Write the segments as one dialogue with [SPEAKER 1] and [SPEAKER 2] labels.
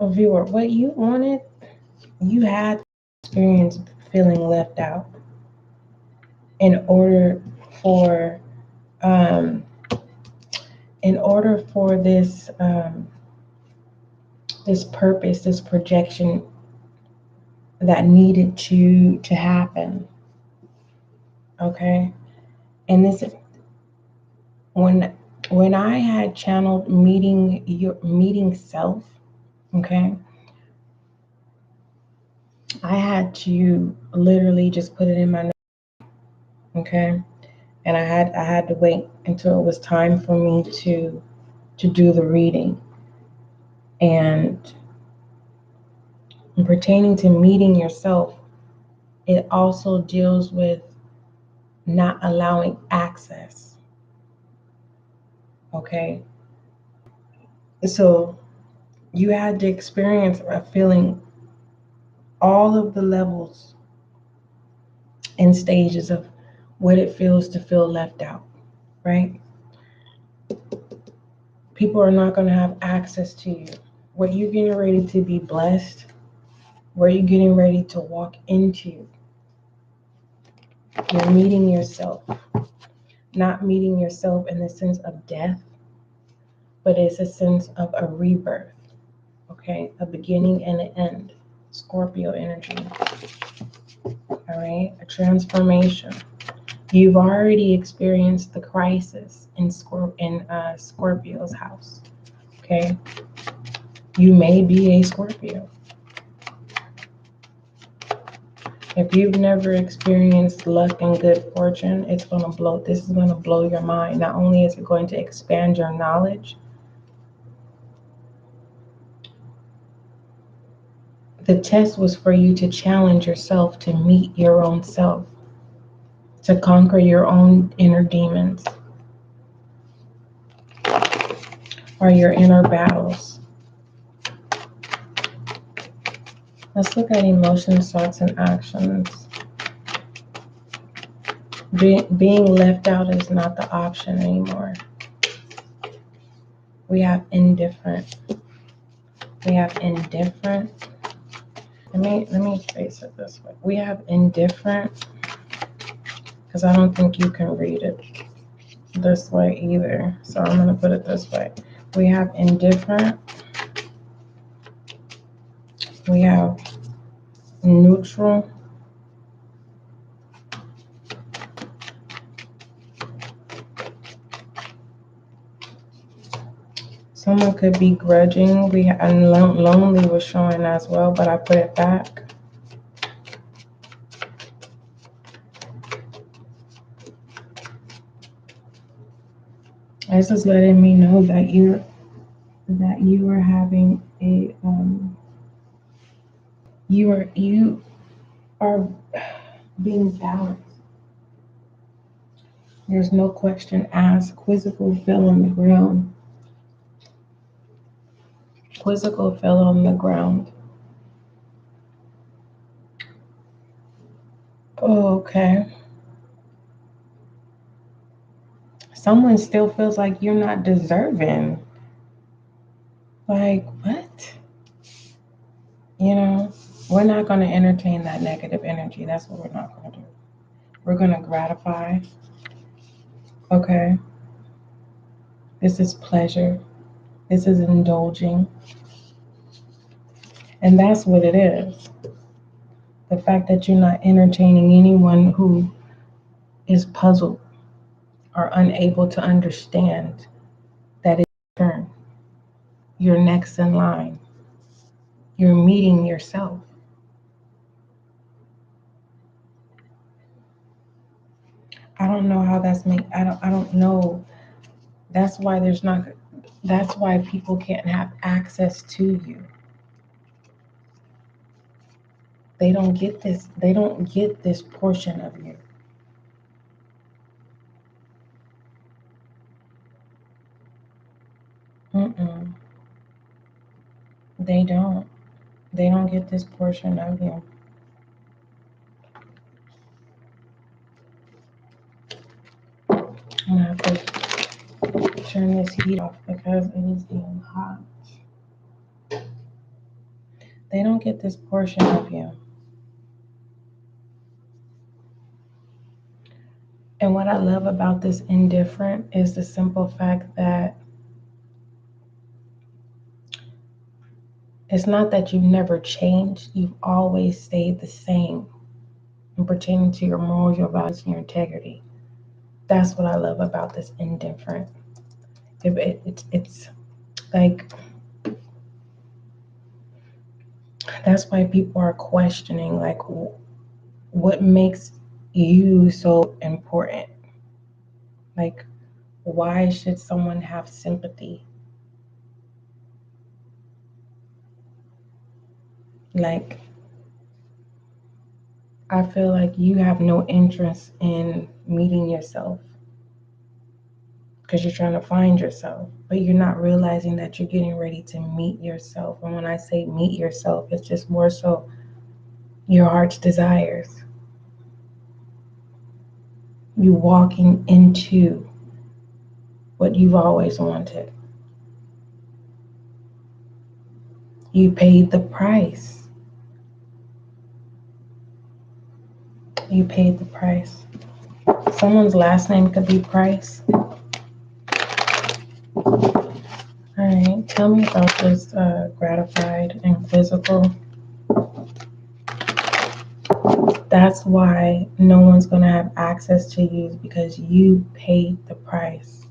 [SPEAKER 1] viewer, what you wanted, you had to experience feeling left out in order for um, this purpose, this projection that needed to happen. Okay, and this when when I had channeled meeting self. Okay, I had to literally just put it in my notes. Okay, and I had to wait until it was time for me to do the reading. And pertaining to meeting yourself, it also deals with not allowing access. Okay, so you had to experience a feeling all of the levels and stages of what it feels to feel left out, right? People are not going to have access to you. What you're getting ready to be blessed, where you're getting ready to walk into, you're meeting yourself. Not meeting yourself in the sense of death, but it's a sense of a rebirth, okay? A beginning and an end. Scorpio energy, all right? A transformation. You've already experienced the crisis in Scorpio's house, okay? You may be a Scorpio. If you've never experienced luck and good fortune, this is going to blow your mind. Not only is it going to expand your knowledge, the test was for you to challenge yourself to meet your own self, to conquer your own inner demons or your inner battles. Let's look at emotions, thoughts, and actions. Being left out is not the option anymore. We have indifferent. Let me face it this way. We have indifferent, because I don't think you can read it this way either. So I'm going to put it this way. We have indifferent. We have neutral. Someone could be grudging. And lonely was showing as well, but I put it back. This is letting me know that you are having a you are being balanced. There's no question asked. Quizzical fell on the ground. Quizzical fell on the ground. Oh, okay. Someone still feels like you're not deserving. Like, what? You know, we're not going to entertain that negative energy. That's what we're not going to do. We're going to gratify. Okay? This is pleasure. This is indulging. And that's what it is. The fact that you're not entertaining anyone who is puzzled or unable to understand that it's your turn. You're next in line. You're meeting yourself. I don't know how that's made. I don't know. That's why people can't have access to you. They don't get this. They don't get this portion of you. They don't. They don't get this portion of you. I'm gonna have to turn this heat off because it is getting hot. They don't get this portion of you. And what I love about this indifferent is the simple fact that it's not that you've never changed, you've always stayed the same and pertaining to your morals, your values, and your integrity. That's what I love about this indifferent. It's like, that's why people are questioning, like, what makes you so important? Like, why should someone have sympathy? Like, I feel like you have no interest in meeting yourself because you're trying to find yourself, but you're not realizing that you're getting ready to meet yourself. And when I say meet yourself, it's just more so your heart's desires. You walking into what you've always wanted. You paid the price. You paid the price. Someone's last name could be Price. All right, tell me about this gratified and physical. That's why no one's going to have access to you, because you paid the price.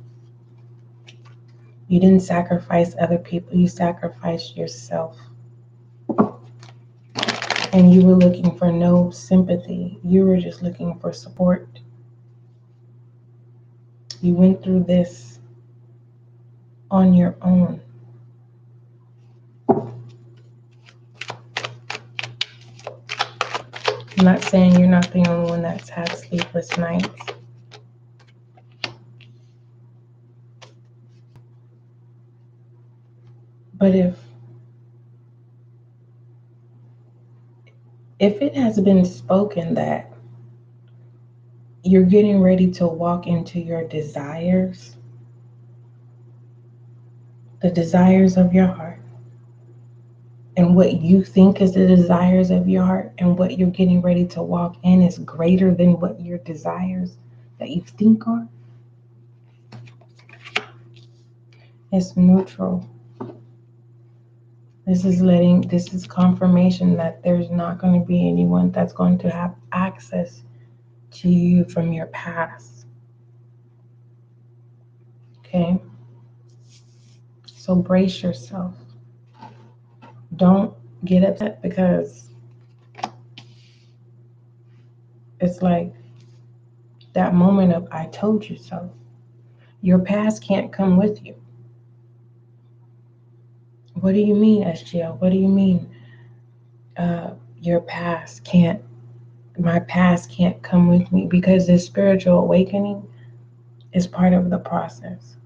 [SPEAKER 1] You didn't sacrifice other people, you sacrificed yourself. And you were looking for no sympathy. You were just looking for support. You went through this on your own. I'm not saying you're not the only one that's had sleepless nights. But if it has been spoken that you're getting ready to walk into your desires, the desires of your heart, and what you think is the desires of your heart, and what you're getting ready to walk in is greater than what your desires that you think are, it's neutral. This is confirmation that there's not going to be anyone that's going to have access to you from your past. Okay? So brace yourself. Don't get upset, because it's like that moment of I told you so. Your past can't come with you. What do you mean, SGL? What do you mean your past can't, my past can't come with me? Because this spiritual awakening is part of the process.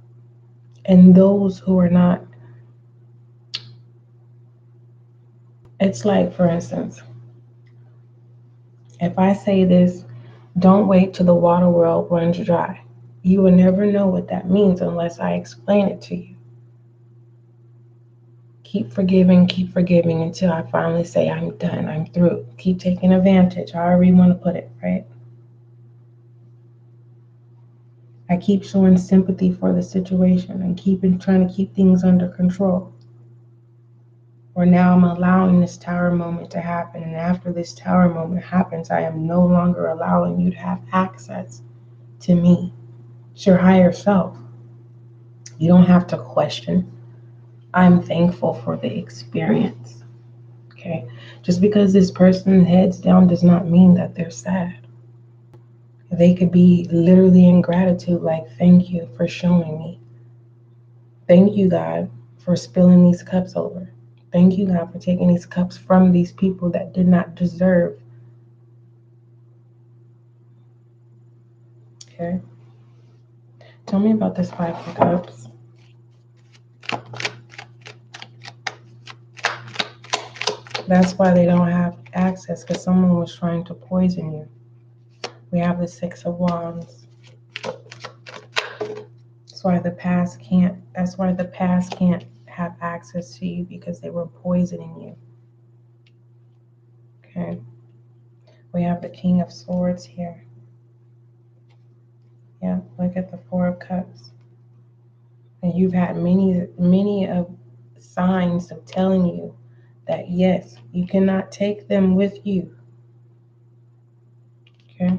[SPEAKER 1] And those who are not, it's like, for instance, if I say this, don't wait till the water well runs dry. You will never know what that means unless I explain it to you. Keep forgiving until I finally say I'm done, I'm through. Keep taking advantage, however you want to put it, right? I keep showing sympathy for the situation and trying to keep things under control. Or now I'm allowing this tower moment to happen, and after this tower moment happens, I am no longer allowing you to have access to me. It's your higher self. You don't have to question. I'm thankful for the experience. Okay? Just because this person heads down does not mean that they're sad. They could be literally in gratitude, like, thank you for showing me. Thank you, God, for spilling these cups over. Thank you, God, for taking these cups from these people that did not deserve. Okay? Tell me about this Five of Cups. That's why they don't have access, because someone was trying to poison you. We have the Six of Wands. That's why the past can't have access to you, because they were poisoning you. Okay. We have the King of Swords here. Yeah, look at the Four of Cups. And you've had many of signs of telling you that yes, you cannot take them with you. Okay.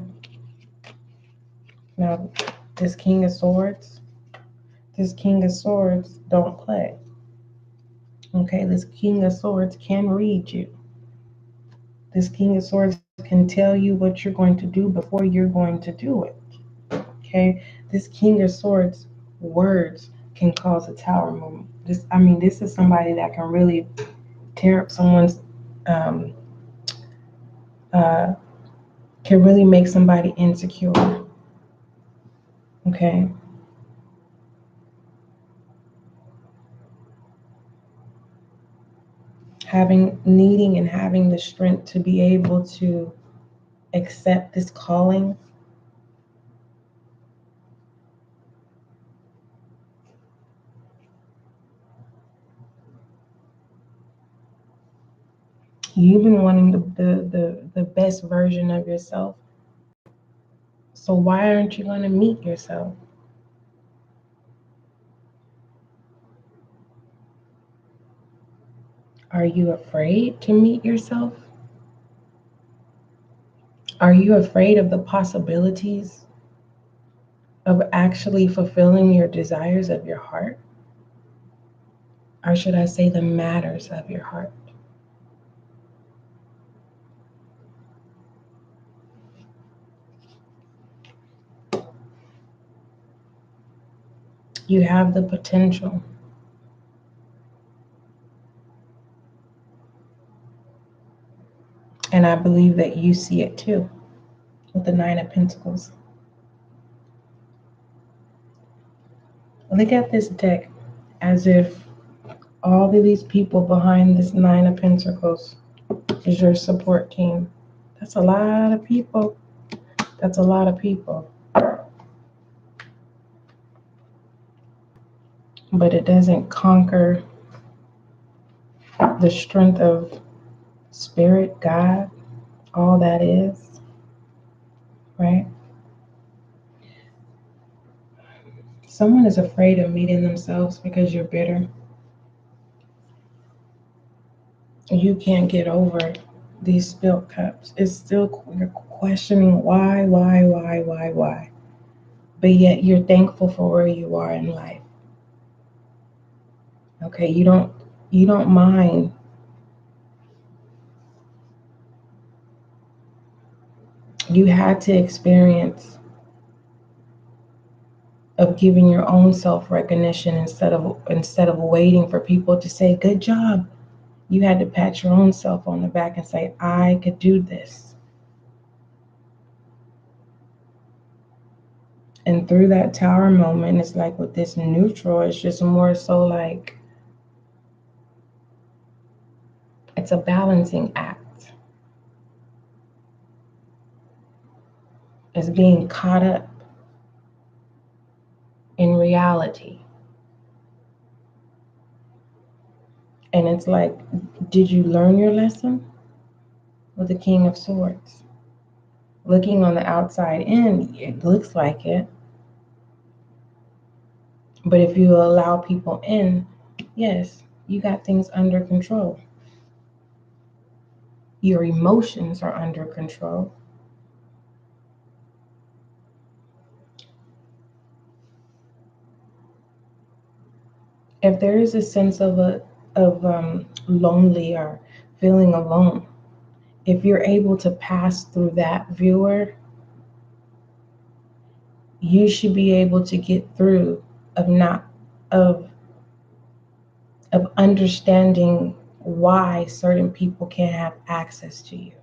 [SPEAKER 1] Now, this King of Swords don't play. Okay, this King of Swords can read you. This King of Swords can tell you what you're going to do before you're going to do it. Okay, this King of Swords words can cause a tower moment. This is somebody that can really tear up someone's, can really make somebody insecure. Okay. Needing and having the strength to be able to accept this calling. You've been wanting the best version of yourself. So why aren't you going to meet yourself? Are you afraid to meet yourself? Are you afraid of the possibilities of actually fulfilling your desires of your heart? Or should I say the matters of your heart? You have the potential. And I believe that you see it too with the Nine of Pentacles. Look at this deck as if all of these people behind this Nine of Pentacles is your support team. That's a lot of people. That's a lot of people. But it doesn't conquer the strength of spirit, God, all that is, right? Someone is afraid of meeting themselves because you're bitter. You can't get over these spilled cups. It's still, you're questioning why. But yet you're thankful for where you are in life. Okay, you don't mind. You had to experience of giving your own self recognition instead of waiting for people to say good job. You had to pat your own self on the back and say, I could do this. And through that tower moment, it's like with this neutral, it's just more so like it's a balancing act. It's being caught up in reality. And it's like, did you learn your lesson? With the King of Swords. Looking on the outside in, it looks like it. But if you allow people in, yes, you got things under control. Your emotions are under control. If there is a sense of lonely or feeling alone, if you're able to pass through that, viewer, you should be able to get through of understanding why certain people can't have access to you.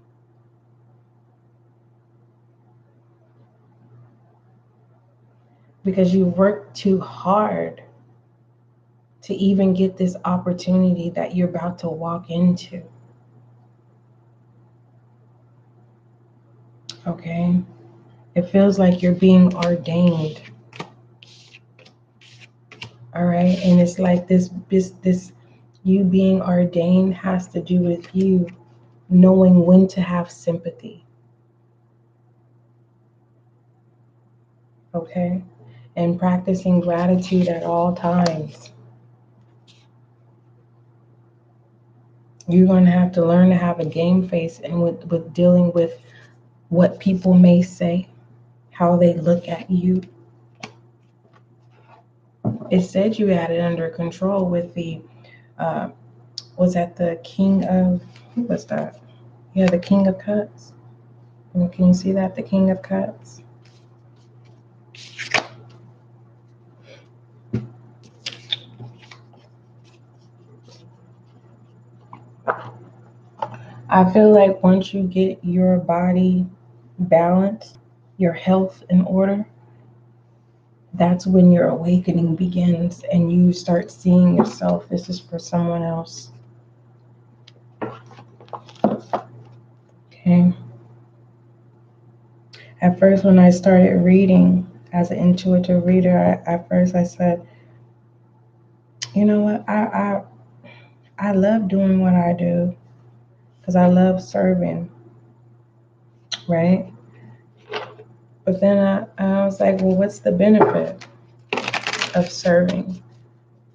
[SPEAKER 1] Because you worked too hard to even get this opportunity that you're about to walk into. Okay? It feels like you're being ordained. All right? And it's like this you being ordained has to do with you knowing when to have sympathy. Okay? And practicing gratitude at all times. You're going to have to learn to have a game face and with dealing with what people may say, how they look at you. It said you had it under control with the, was that the King of, who was that? Yeah, the King of Cups. Can you see that? The King of Cups. I feel like once you get your body balanced, your health in order, that's when your awakening begins and you start seeing yourself. This is for someone else. Okay. At first, when I started reading as an intuitive reader, at first I said, you know what, I love doing what I do because I love serving, right? But then I was like, well, what's the benefit of serving?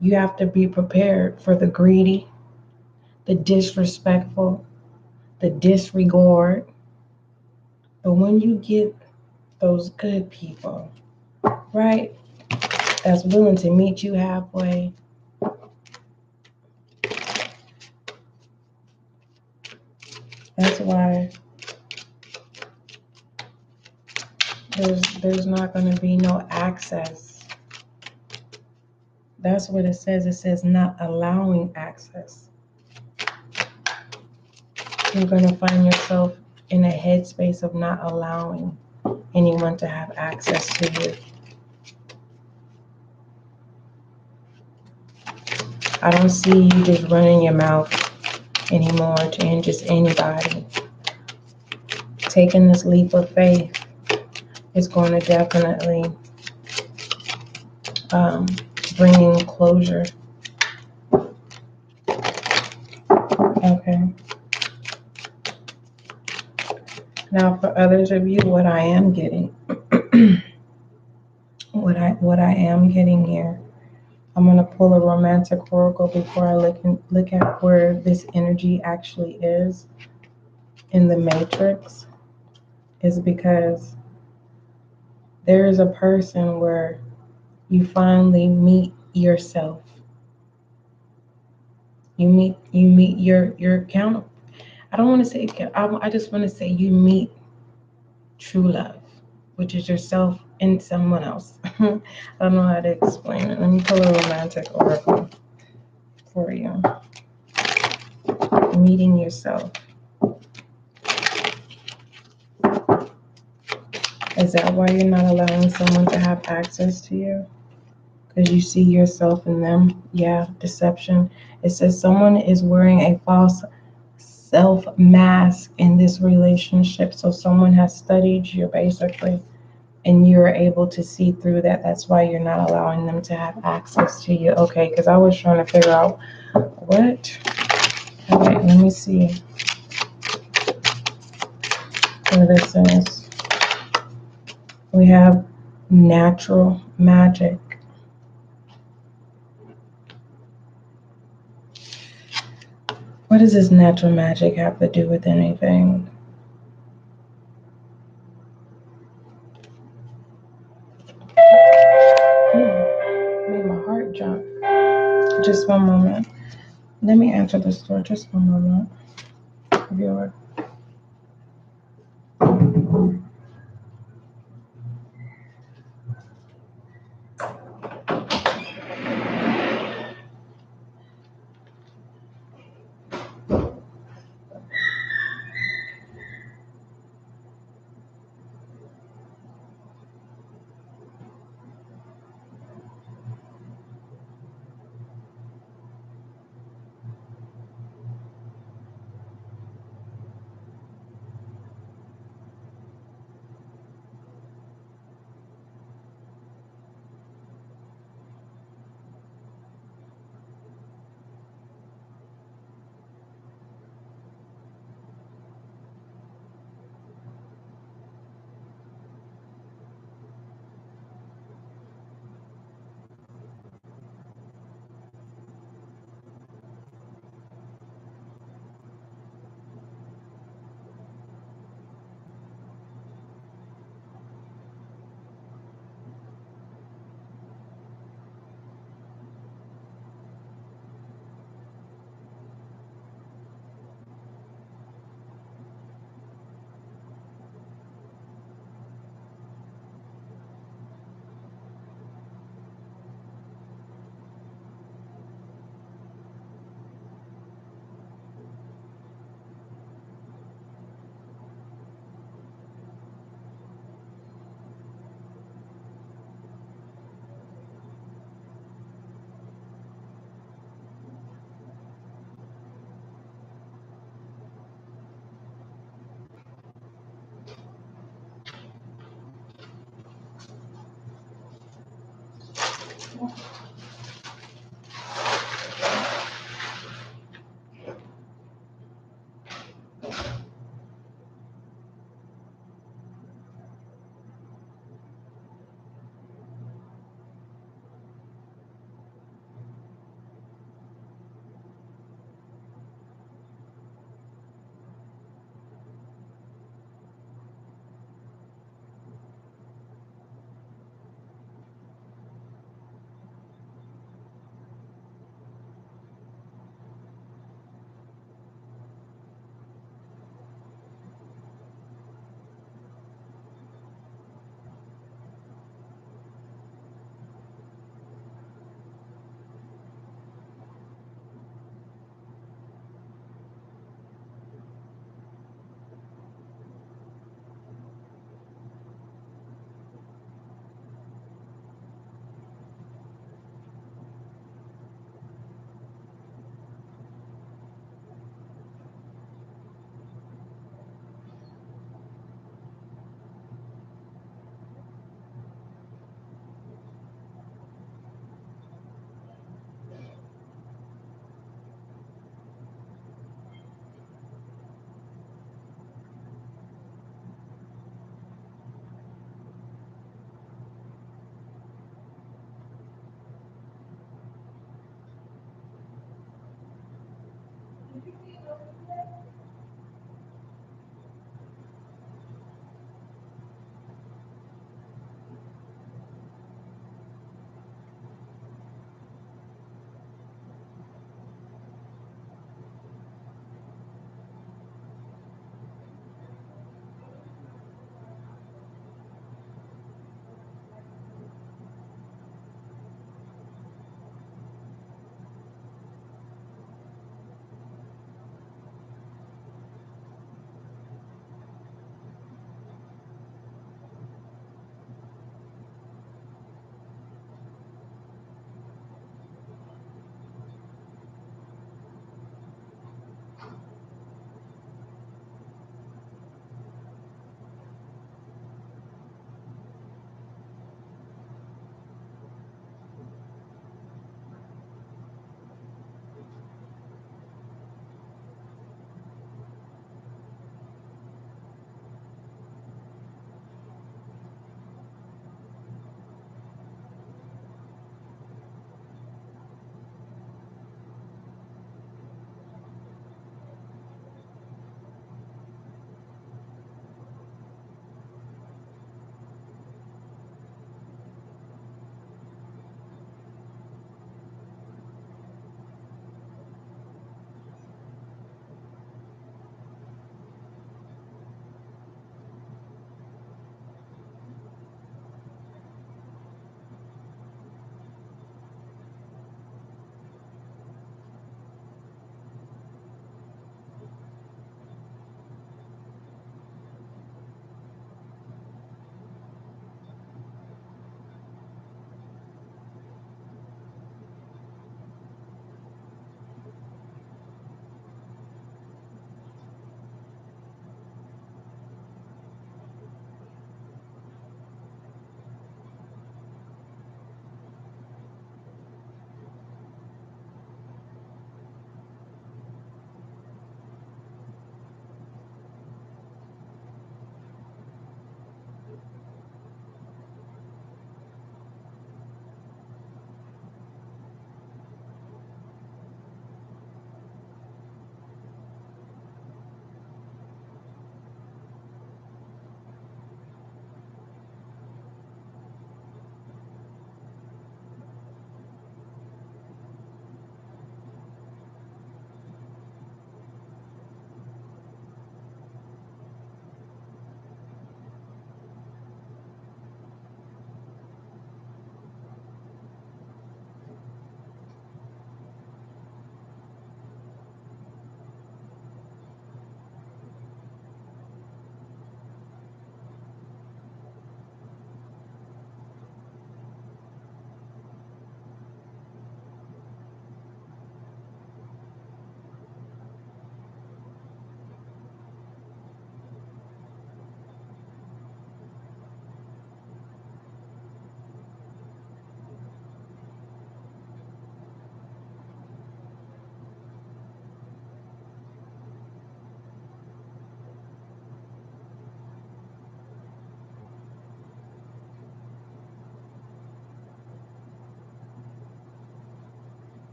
[SPEAKER 1] You have to be prepared for the greedy, the disrespectful, the disregard. But when you get those good people, right, that's willing to meet you halfway, that's why there's not going to be no access. That's what it says. It says not allowing access. You're going to find yourself in a headspace of not allowing anyone to have access to you. I don't see you just running your mouth anymore to just anybody. Taking this leap of faith is going to definitely bring in closure. Okay. Now, for others of you, what I am getting, what I am getting here, I'm gonna pull a romantic oracle before I look at where this energy actually is in the matrix. Is because there is a person where you finally meet yourself. You meet your count. I don't want to say. I just want to say you meet true love, which is yourself and someone else. I don't know how to explain it. Let me pull a romantic oracle for you. Meeting yourself. Is that why you're not allowing someone to have access to you? Because you see yourself in them? Yeah, deception. It says someone is wearing a false self mask in this relationship. So someone has studied you basically, and you're able to see through that. That's why you're not allowing them to have access to you. Okay, because I was trying to figure out what. All right, let me see where this is. We have natural magic. What does this natural magic have to do with anything? Made my heart jump. Just one moment. Let me answer this door. Just one moment, viewer.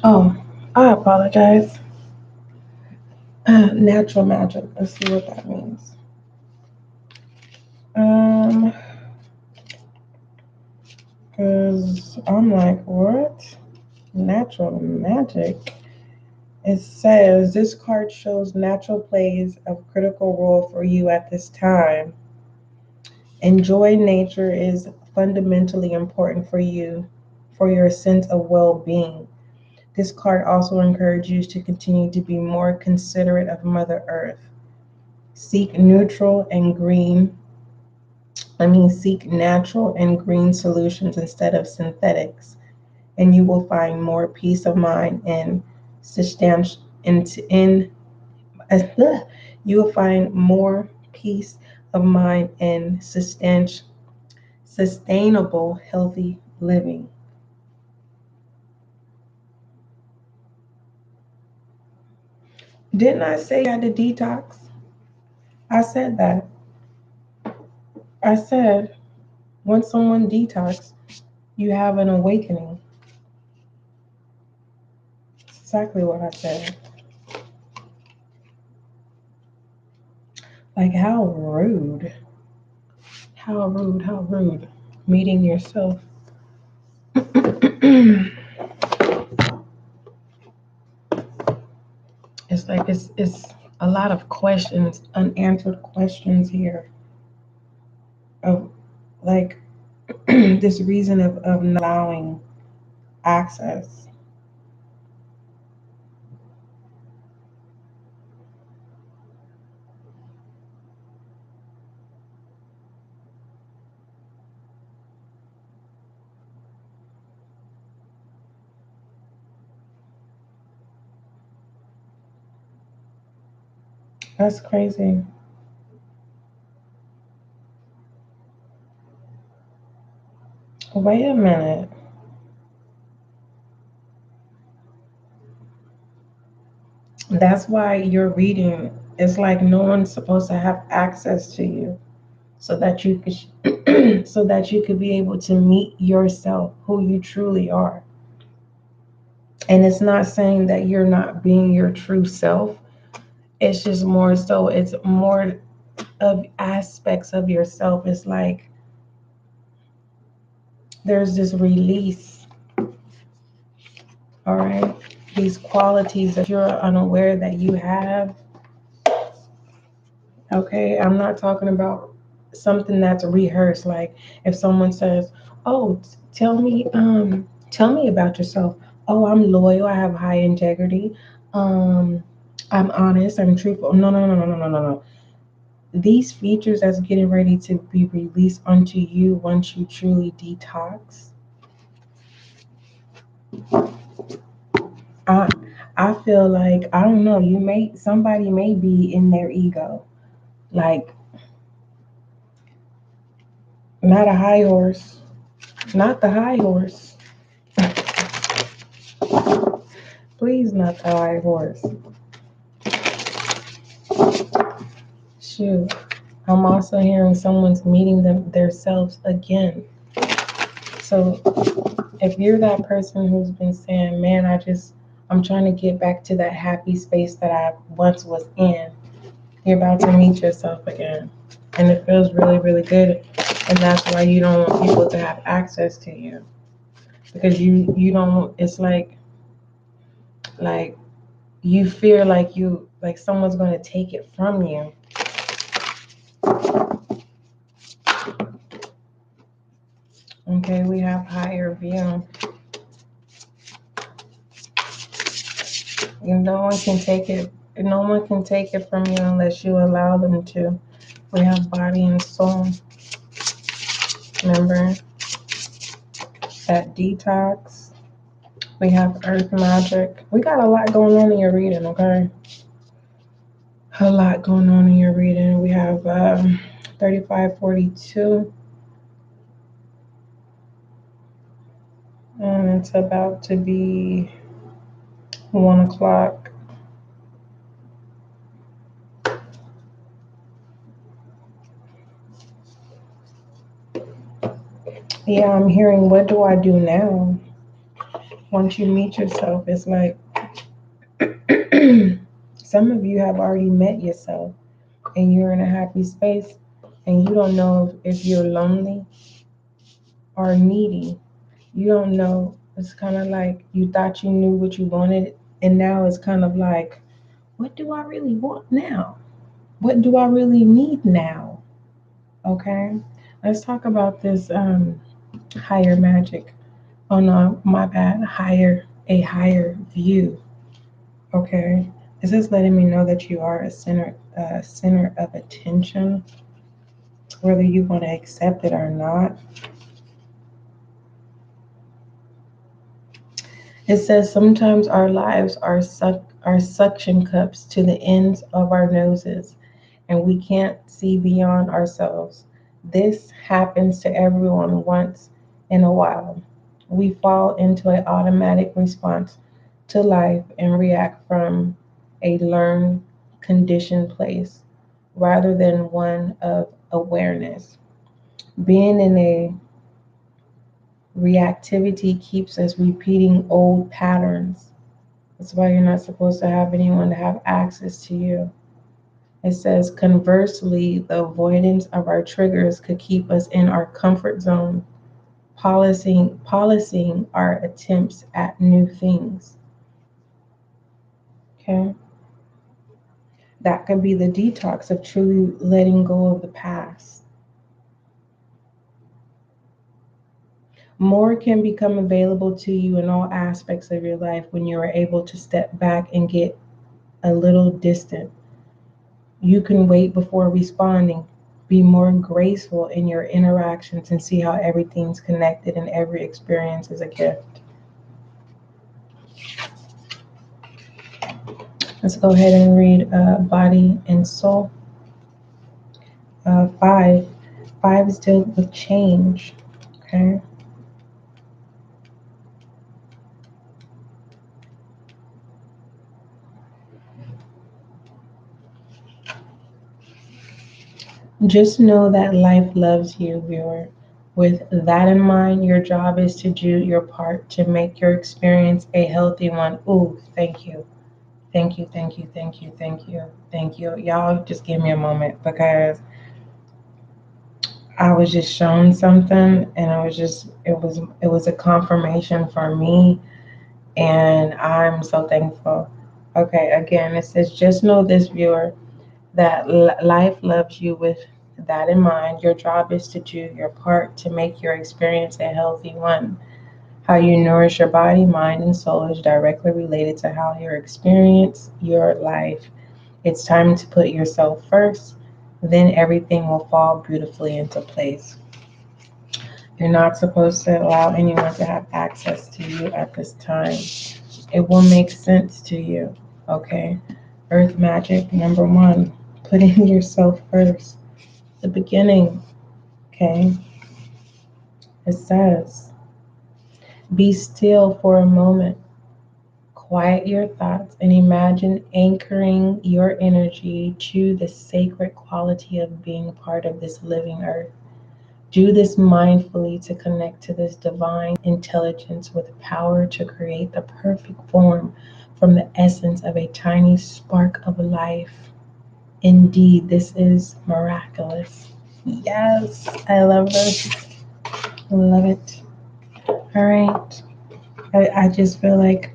[SPEAKER 1] Oh, I apologize. Natural magic. Let's see what that means. Because I'm like, what? Natural magic. It says this card shows natural plays a critical role for you at this time. Enjoy nature is fundamentally important for you, for your sense of well being. This card also encourages you to continue to be more considerate of Mother Earth. Seek neutral and green, seek natural and green solutions instead of synthetics, and you will find more peace of mind and substantial in you will find more peace of mind and sustainable healthy living. Didn't I say you had to detox? I said that. I said when someone detox, you have an awakening. That's exactly what I said. Like, how rude. How rude, how rude. Meeting yourself. It's like it's a lot of questions, unanswered questions here of like this reason of not allowing access. That's crazy. Wait a minute. That's why your reading is like no one's supposed to have access to you so that you could so that you could be able to meet yourself, who you truly are. And it's not saying that you're not being your true self. It's just more so it's more of aspects of yourself. It's like there's this release, all right? These qualities that you're unaware that you have. Okay, I'm not talking about something that's rehearsed. Like if someone says, "Oh, tell me about yourself." Oh, I'm loyal. I have high integrity. Um, I'm honest. I'm truthful. No, no, no, no, no, no, no, no. These features that's getting ready to be released onto you once you truly detox. I I feel like, I don't know, somebody may be in their ego. Like, not a high horse. Not the high horse. Please, not the high horse. Shoot. I'm also hearing someone's meeting themselves again. So if you're that person who's been saying, man, I'm trying to get back to that happy space that I once was in, you're about to meet yourself again. And it feels really, really good. And that's why you don't want people to have access to you. Because you don't, it's like you fear like someone's going to take it from you. Okay, we have higher view. No one can take it. No one can take it from you unless you allow them to. We have body and soul. Remember that detox. We have earth magic. We got a lot going on in your reading, okay? A lot going on in your reading. We have 3542. And it's about to be 1 o'clock. Yeah, I'm hearing, what do I do now? Once you meet yourself, it's like some of you have already met yourself and you're in a happy space and you don't know if you're lonely or needy. You don't know. It's kind of like you thought you knew what you wanted, and now it's kind of like, what do I really want now? What do I really need now? Okay, let's talk about this higher magic. Oh no, my bad. A higher view. Okay, this is letting me know that you are a center of attention, whether you want to accept it or not. It says sometimes our lives are suction cups to the ends of our noses, and we can't see beyond ourselves. This happens to everyone once in a while. We fall into an automatic response to life and react from a learned, conditioned place rather than one of awareness. Being in a reactivity keeps us repeating old patterns. That's why you're not supposed to have anyone to have access to you. It says, conversely, the avoidance of our triggers could keep us in our comfort zone, policing our attempts at new things. Okay? That could be the detox of truly letting go of the past. More can become available to you in all aspects of your life when you are able to step back and get a little distant. You can wait before responding. Be more graceful in your interactions and see how everything's connected and every experience is a gift. Let's go ahead and read body and soul. 5. 5 is dealing with change. Okay. Just know that life loves you, viewer. With that in mind, your job is to do your part to make your experience a healthy one. Ooh, thank you. Thank you, thank you, thank you, thank you, thank you. Y'all just give me a moment because I was just shown something and it was a confirmation for me and I'm so thankful. Okay, again, it says, just know this, viewer, that life loves you. With that in mind, your job is to do your part to make your experience a healthy one. How you nourish your body, mind, and soul is directly related to how you experience your life. It's time to put yourself first, then everything will fall beautifully into place. You're not supposed to allow anyone to have access to you at this time. It will make sense to you. Okay. Earth magic number 1. Putting yourself first. The beginning. Okay. It says, be still for a moment. Quiet your thoughts and imagine anchoring your energy to the sacred quality of being part of this living earth. Do this mindfully to connect to this divine intelligence with power to create the perfect form from the essence of a tiny spark of life. Indeed, this is miraculous. Yes, I love this. I love it. All right. I just feel like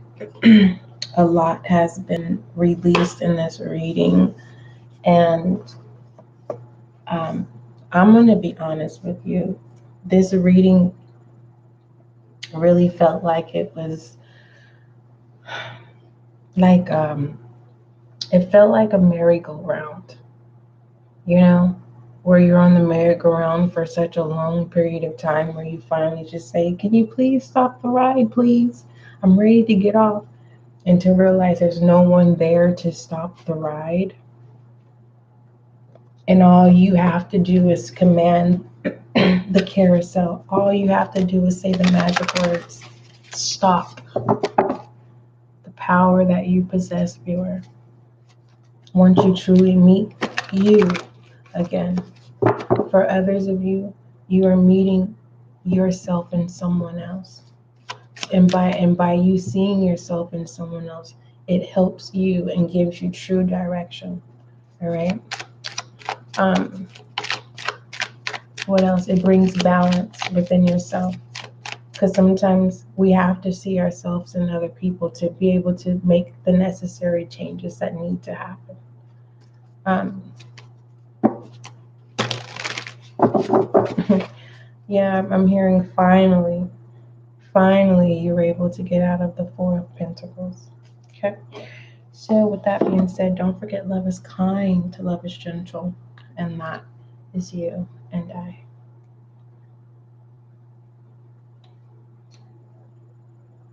[SPEAKER 1] a lot has been released in this reading, and um, I'm going to be honest with you. This reading really felt like it was like it felt like a merry-go-round, you know, where you're on the merry-go-round for such a long period of time where you finally just say, can you please stop the ride, please? I'm ready to get off. And to realize there's no one there to stop the ride. And all you have to do is command the carousel. All you have to do is say the magic words, stop. The power that you possess, viewer. Once you truly meet you again. For others of you, you are meeting yourself in someone else. And by you seeing yourself in someone else, it helps you and gives you true direction. All right. What else? It brings balance within yourself. Because sometimes we have to see ourselves in other people to be able to make the necessary changes that need to happen. Yeah, I'm hearing finally you're able to get out of the Four of Pentacles. Okay. So with that being said, don't forget love is kind, love is gentle, and that is you and I.